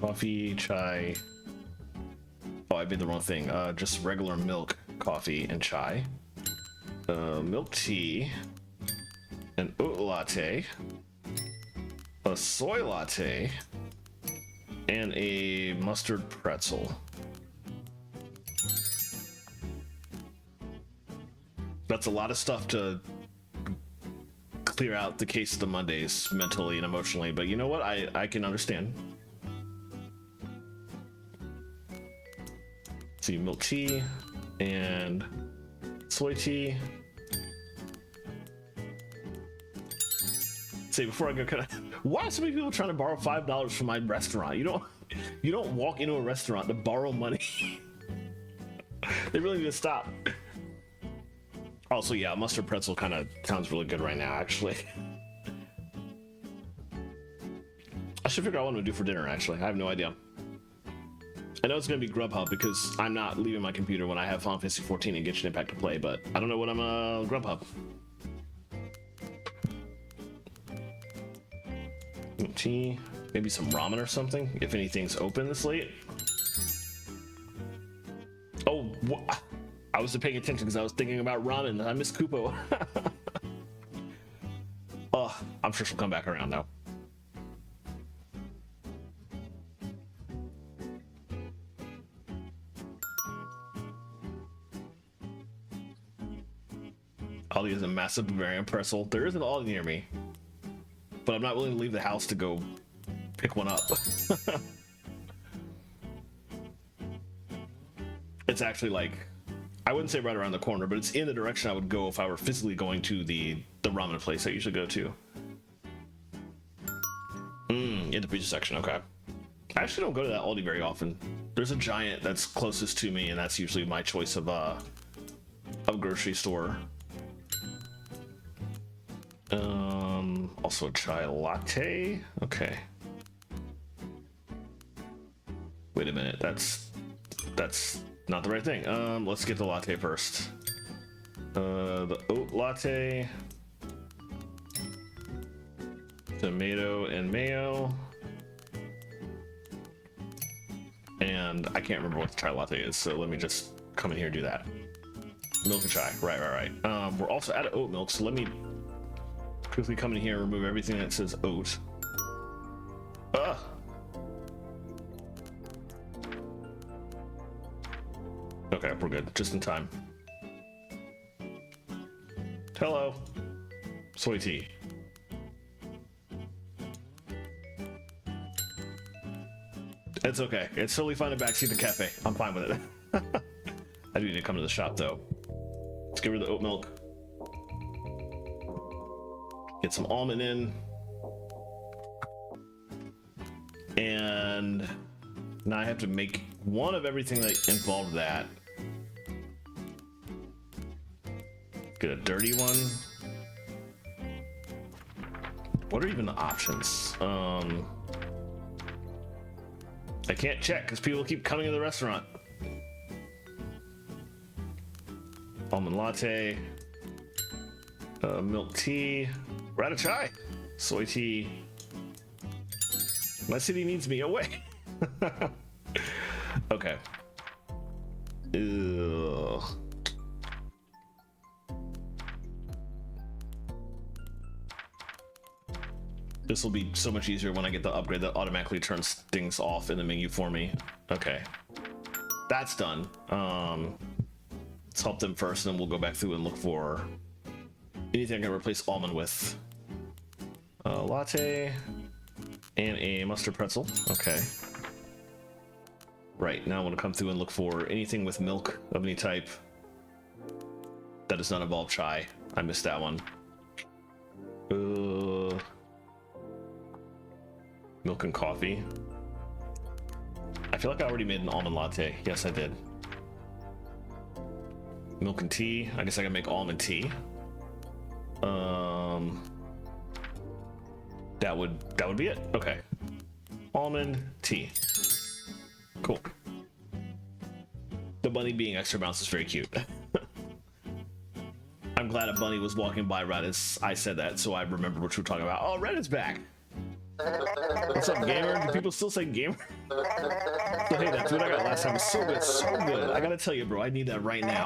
Coffee, chai. Oh, I made the wrong thing. Just regular milk, coffee, and chai. Milk tea. An oat latte. A soy latte. And a mustard pretzel. That's a lot of stuff to clear out the case of the Mondays mentally and emotionally, but you know what? I can understand. See, milk tea and soy tea. Say before I go, why are so many people trying to borrow $5 from my restaurant? You don't walk into a restaurant to borrow money. They really need to stop. Also, yeah, mustard pretzel kind of sounds really good right now, actually. I should figure out what I'm gonna do for dinner, actually. I have no idea. I know it's gonna be Grubhub because I'm not leaving my computer when I have Final Fantasy 14 and Genshin Impact to play, but I don't know what I'm Grubhub. Tea, maybe some ramen or something, if anything's open this late. Oh, I wasn't paying attention because I was thinking about ramen. I miss Kupo. Oh, I'm sure she'll come back around now. Aldi is a massive Bavarian pretzel. There is an Aldi near me, but I'm not willing to leave the house to go pick one up. It's actually like, I wouldn't say right around the corner, but it's in the direction I would go if I were physically going to the ramen place I usually go to. In the pizza section, okay. I actually don't go to that Aldi very often. There's a Giant that's closest to me, and that's usually my choice of grocery store. Also a chai latte. Okay. Wait a minute, that's not the right thing. Let's get the latte first. The oat latte. Tomato and mayo. And I can't remember what the chai latte is, so let me just come in here and do that. Milk and chai, right. We're also out of oat milk, so let me quickly come in here and remove everything that says oat. Ugh. Okay, we're good, just in time. Hello. Soy tea. It's okay, it's totally fine to backseat the cafe. I'm fine with it. I do need to come to the shop though. Let's get rid of the oat milk. Get some almond in. And now I have to make one of everything that involved that. Get a dirty one. What are even the options? I can't check because people keep coming to the restaurant. Almond latte, milk tea, we're out of chai, soy tea. My city needs me away. Okay. Ugh. This will be so much easier when I get the upgrade that automatically turns things off in the menu for me. Okay, that's done. Let's help them first, and then we'll go back through and look for anything I can replace almond with. Latte and a mustard pretzel. Okay. Right, now I want to come through and look for anything with milk of any type that does not involve chai. I missed that one. Milk and coffee. I feel like I already made an almond latte. Yes, I did. Milk and tea. I guess I can make almond tea. That would be it. Okay. Almond tea. Cool. The bunny being extra bounce is very cute. I'm glad a bunny was walking by right as I said that, so I remember what you were talking about. Oh, Reddit's back. What's up, gamer? Do people still say gamer? So, hey, that food I got last time was so good, so good. I gotta tell you, bro, I need that right now.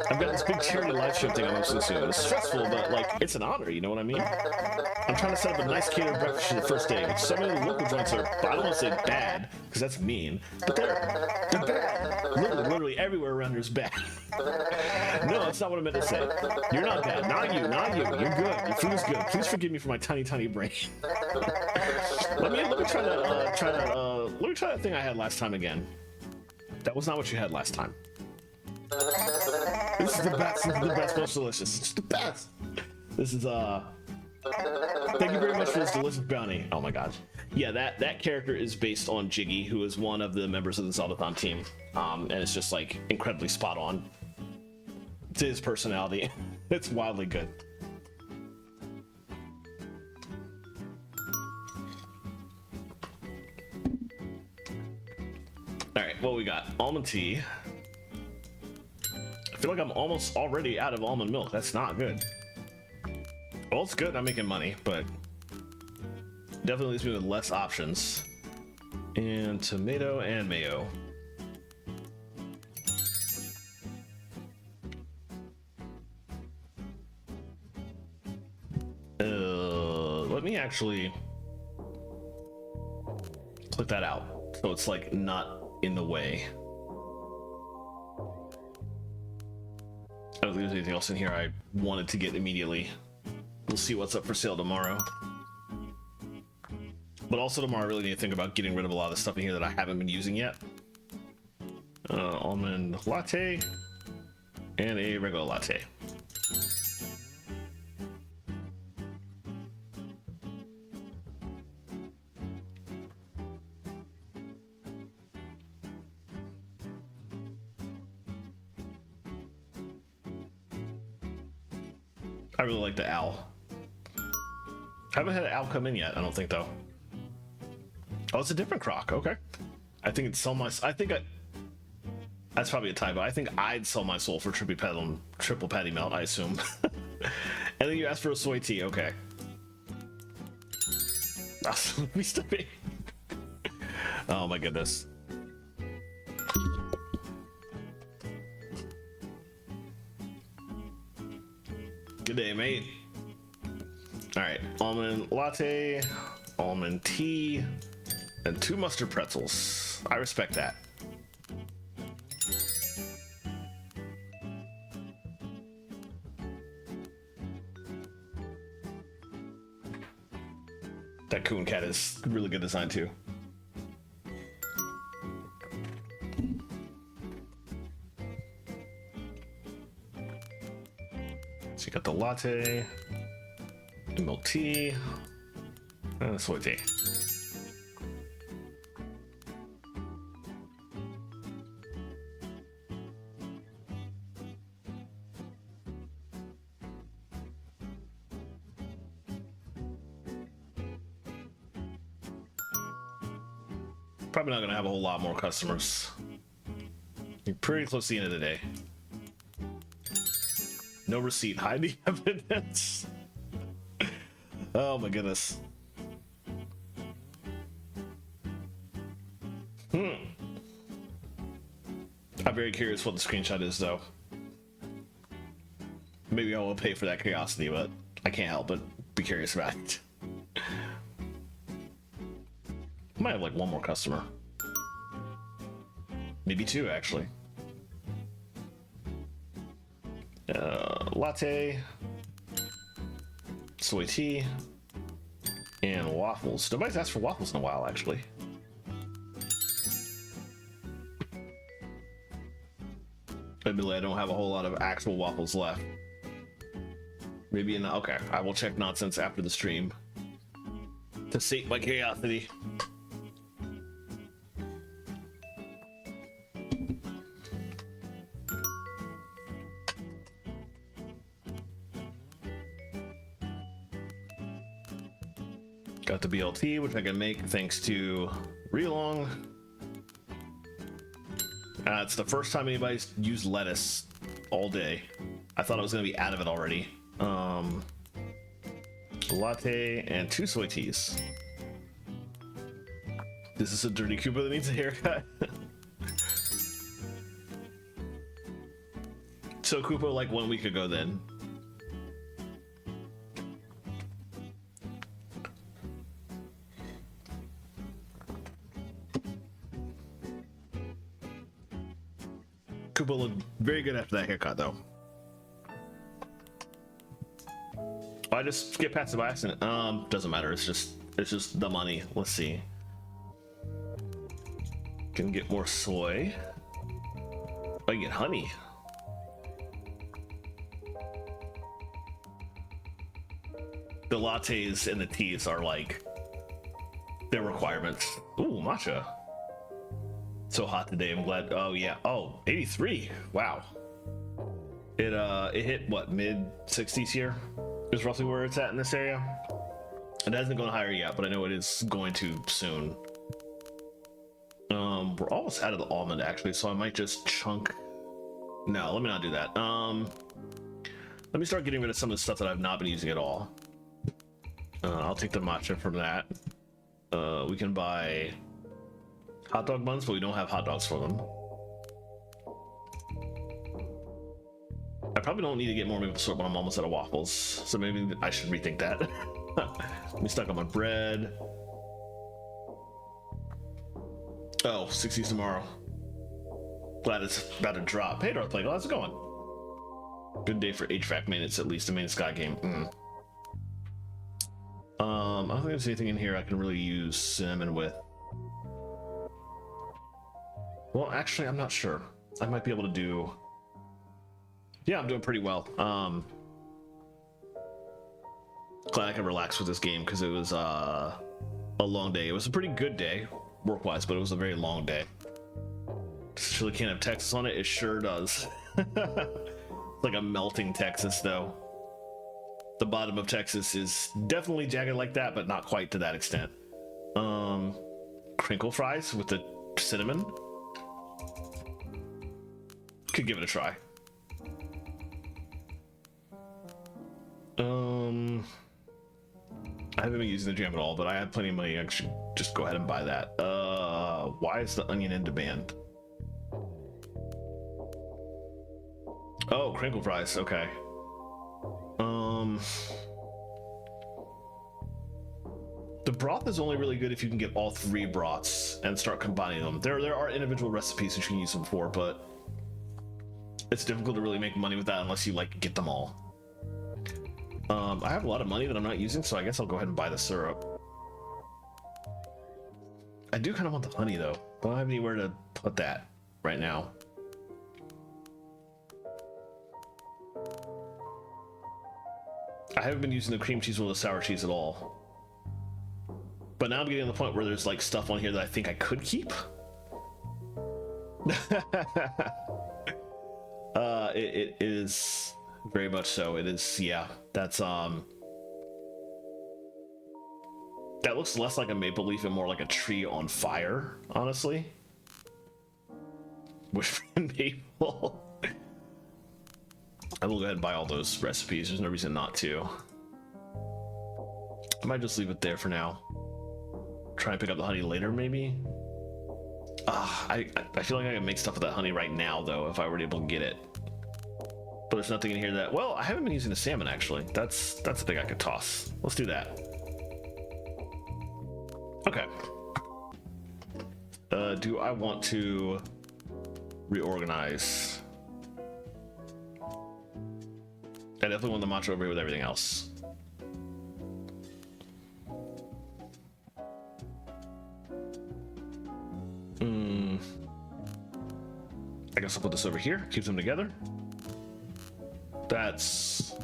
I've got this big charity live show thing I'm hosting soon. It's stressful, but like, it's an honor, you know what I mean? I'm trying to set up a nice catered breakfast for the first day. Which some of the local joints are, I don't want to say bad, because that's mean, but they're bad. Literally everywhere around here is bad. No, that's not what I meant to say. You're not bad. Not you, not you. You're good. Your food is good. Please forgive me for my tiny, tiny brain. Let me try that. Let me try that thing I had last time again. That was not what you had last time. This is the best. This is the best. Most delicious. It's the best. This is Thank you very much for this delicious bounty. Oh my god. Yeah, that character is based on Jiggy, who is one of the members of the Zeldathon team, and it's just like incredibly spot on to his personality. It's wildly good. Alright, what we got? Almond tea. I feel like I'm almost already out of almond milk. That's not good. Well, it's good. I'm making money, but definitely leaves me with less options. And tomato and mayo. Let me actually click that out so it's like not in the way. I don't think there's anything else in here I wanted to get immediately. We'll see what's up for sale tomorrow. But also tomorrow I really need to think about getting rid of a lot of the stuff in here that I haven't been using yet. Almond latte and a regular latte. I really like the owl. I haven't had an owl come in yet, I don't think, though. Oh, it's a different croc. Okay. I think it's sell my... That's probably a typo. I think I'd sell my soul for triple patty melt, I assume. And then you asked for a soy tea. Okay. Oh my goodness. Good day, mate. All right, almond latte, almond tea, and 2 mustard pretzels. I respect that. That coon cat is really good design too. So you got the latte. milk tea, and soy tea. Probably not gonna have a whole lot more customers. You're pretty close to the end of the day. No receipt, hide the evidence. Oh my goodness. I'm very curious what the screenshot is though. Maybe I will pay for that curiosity, but I can't help but be curious about it. Might have like one more customer. Maybe two, actually. Latte, soy tea, and waffles. Nobody's asked for waffles in a while, actually. Admittedly, I don't have a whole lot of actual waffles left. Maybe in okay, I will check nonsense after the stream to sate my curiosity. Got the BLT, which I can make thanks to Relong. It's the first time anybody's used lettuce all day. I thought I was gonna be out of it already. Latte and 2 soy teas. This is a dirty Koopa that needs a haircut. So Koopa like 1 week ago then. Koopa looked very good after that haircut, though. I just skipped past it by accident. Doesn't matter. It's just the money. Let's see. Can get more soy. I get honey. The lattes and the teas are like their requirements. Ooh, matcha. So hot today. I'm glad. Oh yeah. Oh, 83. Wow. It hit what, mid 60s here is roughly where it's at in this area. It hasn't gone higher yet, but I know it is going to soon. We're almost out of the almond actually, so I might just chunk. No, let me not do that. Let me start getting rid of some of the stuff that I've not been using at all. I'll take the matcha from that. We can buy hot dog buns, but we don't have hot dogs for them. I probably don't need to get more maple syrup when I'm almost out of waffles, so maybe I should rethink that. Let me stock on my bread. Oh, 60s tomorrow. Glad it's about to drop. Hey, Darth Plague, how's it going? Good day for HVAC maintenance, at least. I mean, Sky game. I don't think there's anything in here I can really use cinnamon with. Well, actually, I'm not sure. I might be able to do... Yeah, I'm doing pretty well. Glad I can relax with this game because it was a long day. It was a pretty good day, work-wise, but it was a very long day. Surely can't have Texas on it. It sure does. It's like a melting Texas, though. The bottom of Texas is definitely jagged like that, but not quite to that extent. Crinkle fries with the cinnamon. Could give it a try. I haven't been using the jam at all, but I have plenty of money. I should just go ahead and buy that. Why is the onion in demand? Oh, crinkle fries. Okay. The broth is only really good if you can get all 3 broths and start combining them. There are individual recipes that you can use them for, but it's difficult to really make money with that unless you like get them all. I have a lot of money that I'm not using, so I guess I'll go ahead and buy the syrup. I do kind of want the honey though, but I don't have anywhere to put that right now. I haven't been using the cream cheese or the sour cheese at all. But now I'm getting to the point where there's like stuff on here that I think I could keep. It is very much so. It is, yeah. That's that looks less like a maple leaf and more like a tree on fire, honestly. Wish for maple. I will go ahead and buy all those recipes. There's no reason not to. I might just leave it there for now. Try and pick up the honey later, maybe. I feel like I can make stuff with that honey right now, though, if I were able to get it. But there's nothing in here that... Well, I haven't been using the salmon, actually. That's a thing I could toss. Let's do that. Okay. Do I want to reorganize? I definitely want the matcha over here with everything else. I guess I'll put this over here, keep them together. That's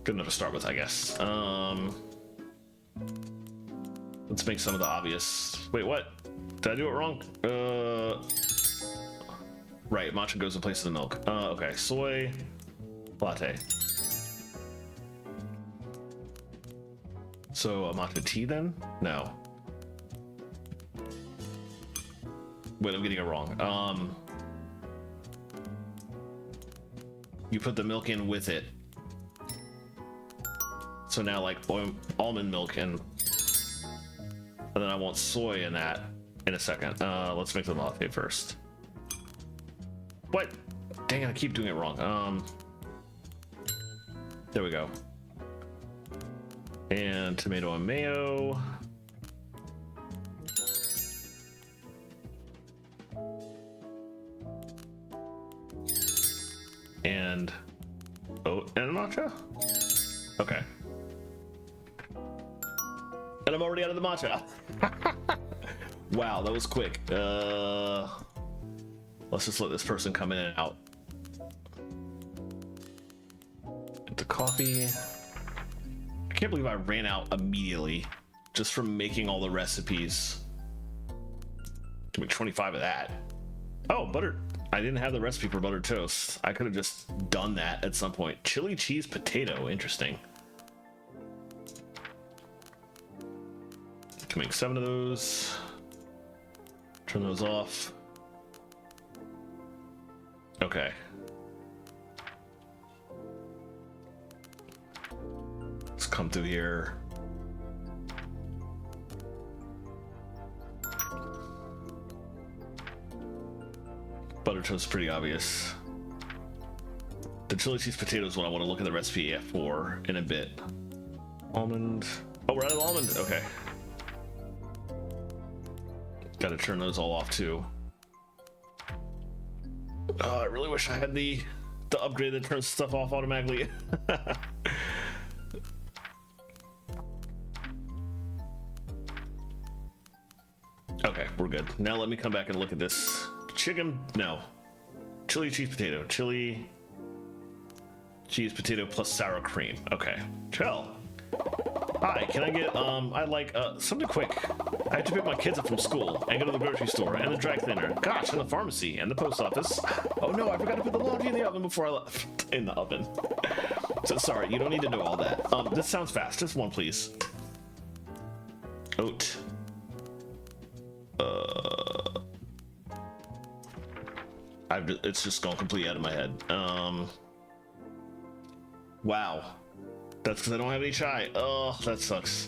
good enough to start with, I guess. Let's make some of the obvious. Wait, what? Did I do it wrong? Right, matcha goes in place of the milk. Okay, soy latte. So a matcha tea then? No. Wait, I'm getting it wrong. You put the milk in with it. So now like almond milk and then I want soy in that in a second. Let's make the latte first. What? Dang it, I keep doing it wrong. There we go. And tomato and mayo. And oat and matcha? Okay. And I'm already out of the matcha. Wow, that was quick. Let's just let this person come in and out. Get the coffee. I can't believe I ran out immediately just from making all the recipes. Can make 25 of that. Oh, butter. I didn't have the recipe for buttered toast. I could have just done that at some point. Chili cheese potato, interesting. Can make 7 of those. Turn those off. Okay. Let's come through here. Butter toast is pretty obvious. The chili cheese potato is what I want to look at the recipe for in a bit. Almond. Oh, we're out of almond. Okay. Got to turn those all off too. Oh, I really wish I had the upgrade that turns stuff off automatically. Okay, we're good. Now let me come back and look at this. Chicken, no. Chili cheese potato. Chili cheese potato plus sour cream. Okay. Chill. Hi, can I get I'd like something quick. I have to pick my kids up from school and go to the grocery store and the dry cleaner. Gosh, and the pharmacy and the post office. Oh no, I forgot to put the laundry in the oven before I left. In the oven. So sorry, you don't need to know all that. This sounds fast. Just one, please. Oat. It's just gone completely out of my head. Wow. That's because I don't have any chai. Oh, that sucks.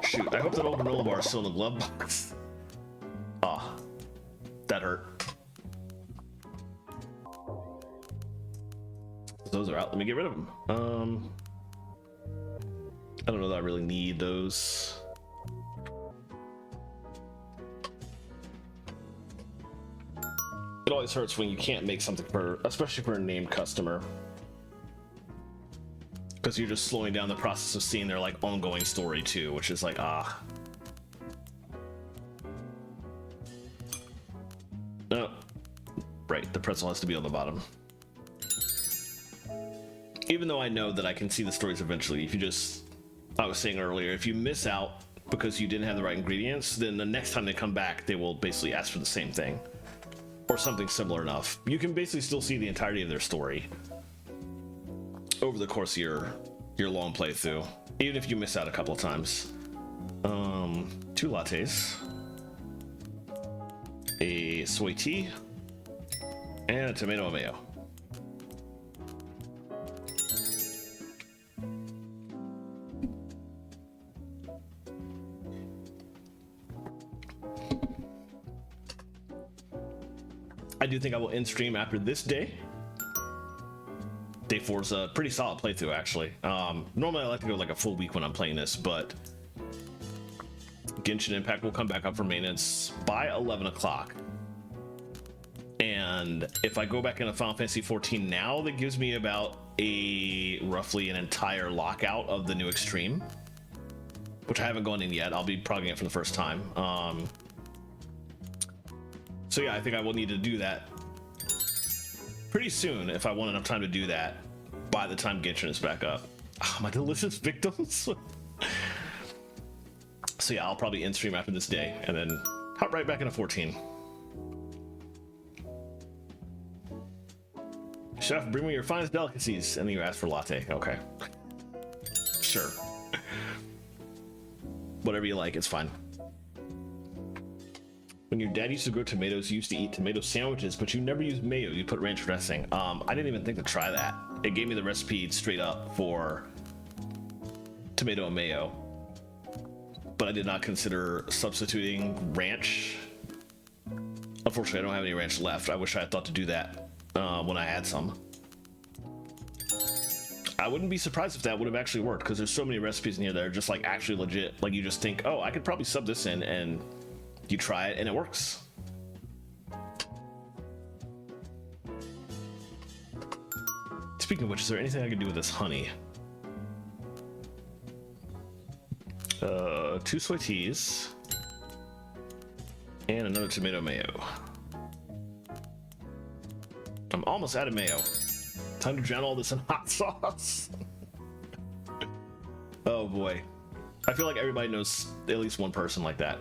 Shoot, I hope that old granola bar is still in the glove box. Ah, that hurt. Those are out. Let me get rid of them. I don't know that I really need those. It always hurts when you can't make something for, especially for a named customer, because you're just slowing down the process of seeing their like ongoing story too, which is like, ah. No, right, the pretzel has to be on the bottom. even though I know that I can see the stories eventually, if you just, I was saying earlier, if you miss out because you didn't have the right ingredients, then the next time they come back, they will basically ask for the same thing or something similar enough. You can basically still see the entirety of their story over the course of your long playthrough, even if you miss out a couple of times. 2 lattes, a soy tea, and a tomato and mayo. I do think I will end stream after this day. Day 4 is a pretty solid playthrough, actually. Normally I like to go like a full week when I'm playing this, but Genshin Impact will come back up for maintenance by 11 o'clock. And if I go back into Final Fantasy 14 now, that gives me about roughly an entire lockout of the new Extreme, which I haven't gone in yet. I'll be progging it for the first time. So yeah, I think I will need to do that pretty soon if I want enough time to do that by the time Genshin is back up. Oh, my delicious victims. So yeah, I'll probably end stream after this day and then hop right back into 14. Chef, bring me your finest delicacies. And then you ask for latte. Okay. Sure. Whatever you like, it's fine. When your dad used to grow tomatoes, you used to eat tomato sandwiches, but you never used mayo, you put ranch dressing. I didn't even think to try that. It gave me the recipe straight up for tomato and mayo, but I did not consider substituting ranch. Unfortunately, I don't have any ranch left. I wish I had thought to do that when I had some. I wouldn't be surprised if that would have actually worked, because there's so many recipes in here that are just like actually legit. Like you just think, oh, I could probably sub this in, and you try it and it works. Speaking of which, is there anything I can do with this honey? 2 soy teas and another tomato mayo. I'm almost out of mayo. Time to drown all this in hot sauce. Oh boy. I feel like everybody knows at least one person like that.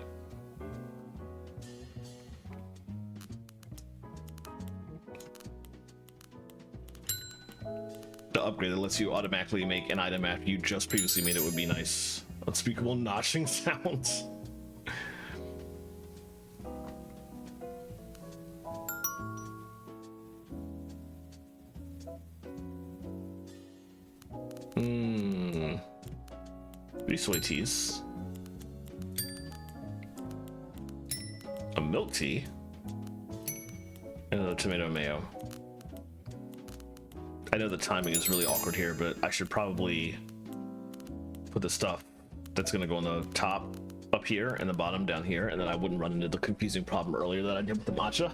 The upgrade that lets you automatically make an item after you just previously made it would be nice. Unspeakable noshing sounds. Three soy teas. A milk tea. And a tomato mayo. I know the timing is really awkward here, but I should probably put the stuff that's gonna go on the top up here and the bottom down here, and then I wouldn't run into the confusing problem earlier that I did with the matcha.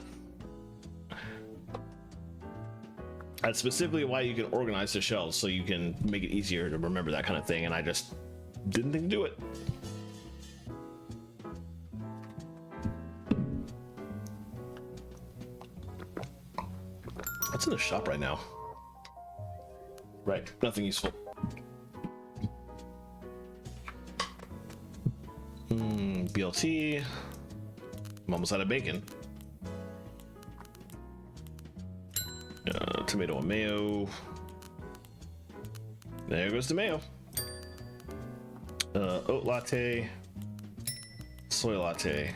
That's specifically why you can organize the shelves, so you can make it easier to remember that kind of thing, and I just didn't think to do it. What's in the shop right now? Right, nothing useful. BLT. I'm almost out of bacon. Tomato and mayo. There goes the mayo. Oat latte. Soy latte.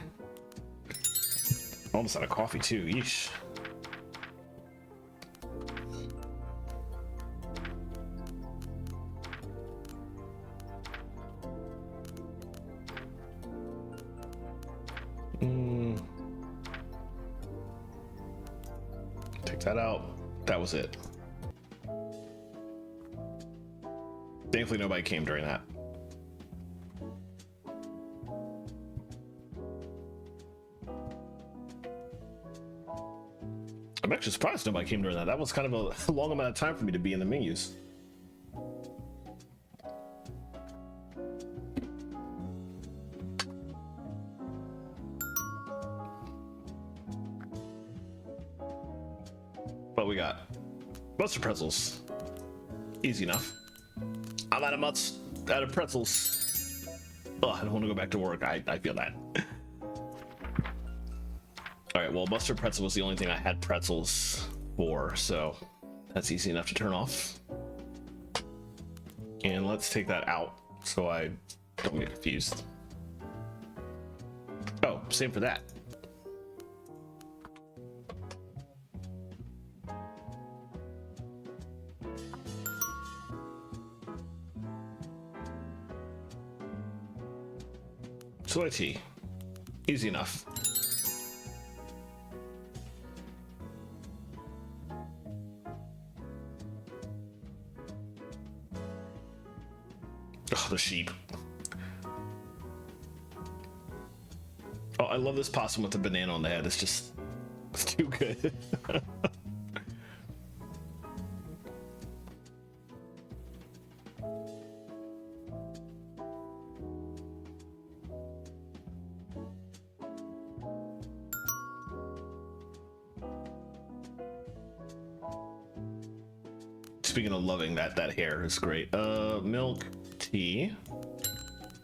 Almost out of coffee too. Yeesh. Take that out. That was it. Thankfully nobody came during that. I'm actually surprised nobody came during that. That was kind of a long amount of time for me to be in the menus. What we got? Buster pretzels. Easy enough. I'm out of pretzels. Oh, I don't want to go back to work. I feel that. All right, well, mustard pretzel was the only thing I had pretzels for, so that's easy enough to turn off. And let's take that out so I don't get confused. Oh, same for that. Soy tea. Easy enough. Oh, the sheep. Oh, I love this possum with the banana on the head. It's too good. Speaking of loving that hair is great. Milk tea,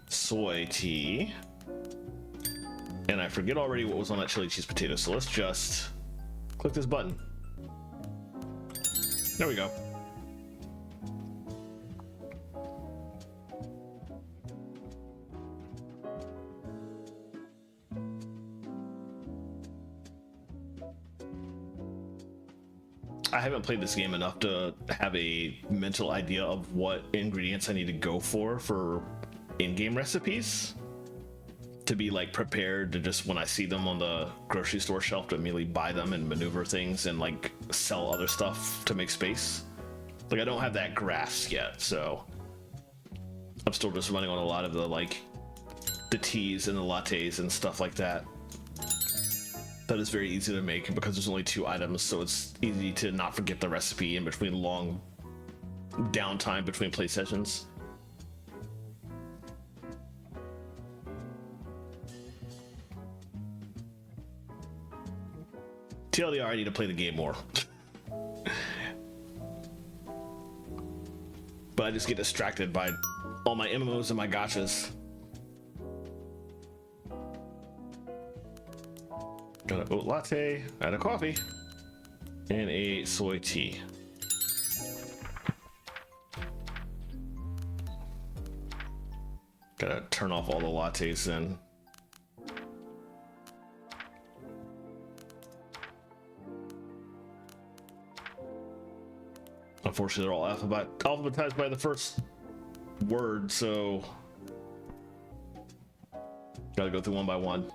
soy tea, and I forget already what was on that chili cheese potato, so let's just click this button. There we go. I haven't played this game enough to have a mental idea of what ingredients I need to go for in-game recipes to be like prepared to just, when I see them on the grocery store shelf, to immediately buy them and maneuver things and like sell other stuff to make space. Like, I don't have that grasp yet, so I'm still just running on a lot of the teas and the lattes and stuff like that. That is very easy to make because there's only 2 items, so it's easy to not forget the recipe in between long downtime between play sessions. TLDR, I need to play the game more. But I just get distracted by all my MMOs and my gachas. Got an oat latte, and a coffee, and a soy tea. Gotta turn off all the lattes then. Unfortunately, they're all alphabetized by the first word, so gotta go through one by one.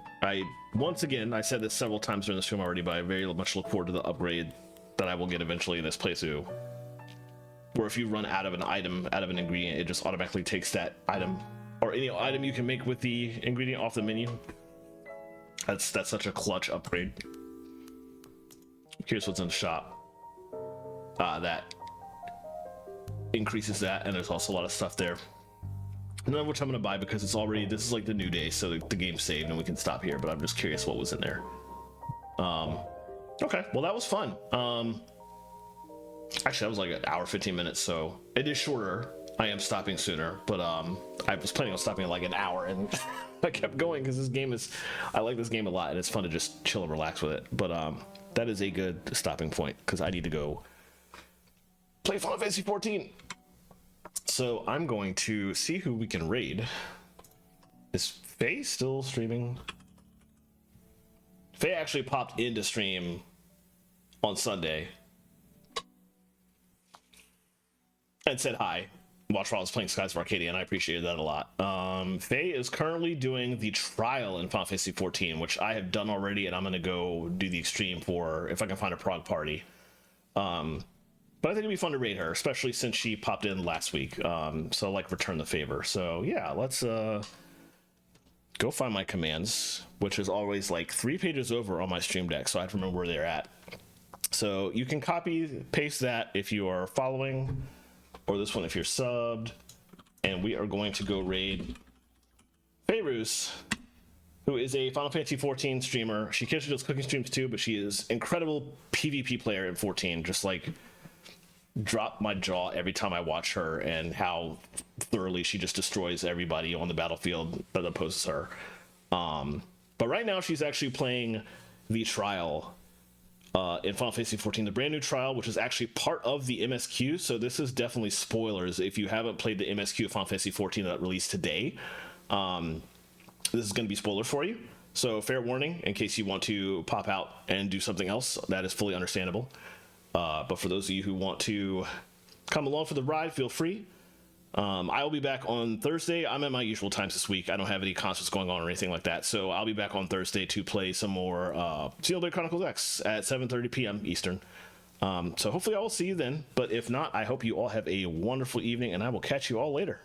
Once again, I said this several times during the stream already, but I very much look forward to the upgrade that I will get eventually in this playthrough, where if you run out of an item, out of an ingredient, it just automatically takes that item or any item you can make with the ingredient off the menu. That's such a clutch upgrade. Here's what's in the shop. That increases that, and there's also a lot of stuff there. None of which I'm gonna buy because it's already, this is like the new day, so the game's saved and we can stop here, but I'm just curious what was in there. Okay, well that was fun. Actually that was like an hour 15 minutes, so it is shorter. I am stopping sooner, but I was planning on stopping at like an hour, and I kept going because this game is, I like this game a lot and it's fun to just chill and relax with it. But that is a good stopping point because I need to go play Final Fantasy 14. So I'm going to see who we can raid. Is Faye still streaming? Faye actually popped into stream on Sunday and said hi. Watched while I was playing Skies of Arcadia, and I appreciated that a lot. Faye is currently doing the trial in Final Fantasy 14, which I have done already, and I'm going to go do the extreme for if I can find a prog party. But I think it'd be fun to raid her, especially since she popped in last week. So like return the favor. So yeah, let's go find my commands, which is always like 3 pages over on my stream deck, so I have to remember where they're at. So you can copy, paste that if you are following, or this one if you're subbed. And we are going to go raid Fayrus, who is a Final Fantasy 14 streamer. She occasionally does cooking streams too, but she is incredible PvP player in 14, just like drop my jaw every time I watch her and how thoroughly she just destroys everybody on the battlefield that opposes her. But right now she's actually playing the trial in Final Fantasy XIV, the brand new trial, which is actually part of the MSQ. So this is definitely spoilers if you haven't played the MSQ of Final Fantasy XIV that released today. This is going to be spoilers for you. So fair warning in case you want to pop out and do something else. That is fully understandable. But for those of you who want to come along for the ride, feel free. I will be back on Thursday. I'm at my usual times this week. I don't have any concerts going on or anything like that. So I'll be back on Thursday to play some more Xenoblade Chronicles X at 7:30 p.m. Eastern. So hopefully I will see you then. But if not, I hope you all have a wonderful evening, and I will catch you all later.